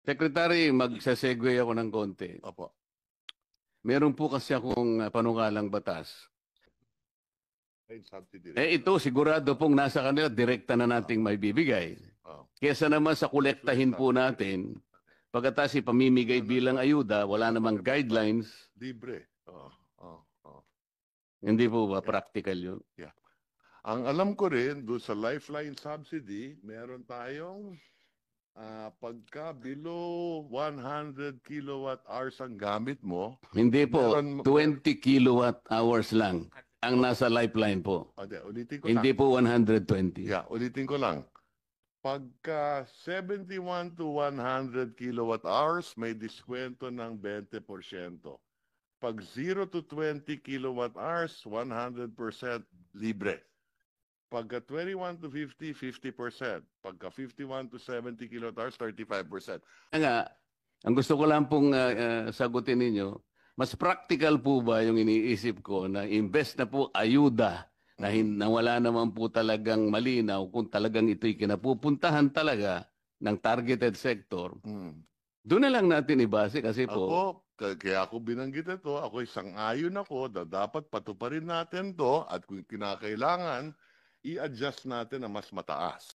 Secretary, magsasegue ako ng konti. Opo. Meron po kasi akong panukalang batas. Subsidy Ito, sigurado pong nasa kanila, direkta na nating may bibigay. Kesa naman sa kolektahin po natin, pagkatas ipamimigay bilang ayuda, wala namang guidelines. Libre. Hindi po ba practical yun? Yeah. Ang alam ko rin, doon sa lifeline subsidy, meron tayong pagka below 100 kilowatt hours ang gamit mo. Hindi po, 20 kilowatt hours lang ang nasa lifeline po. Ulitin ko Hindi lang. po 120. Yeah, ulitin ko lang. Pagka 71 to 100 kilowatt hours, may diskwento ng 20%. Pag 0 to 20 kilowatt hours, 100% libre. Pagka 21 to 50, 50%. Pagka 51 to 70 kilowatt hours, 35%. Nga, ang gusto ko lang pong sagutin ninyo, mas practical po ba yung iniisip ko na imbes na po ayuda na wala naman po talagang malinaw kung talagang ito'y kinapupuntahan talaga ng targeted sector, doon na lang natin ibase kasi po. Kaya ako binanggit ito, ako sang-ayon ako na dapat patuparin natin to at kung kinakailangan, i-adjust natin na mas mataas.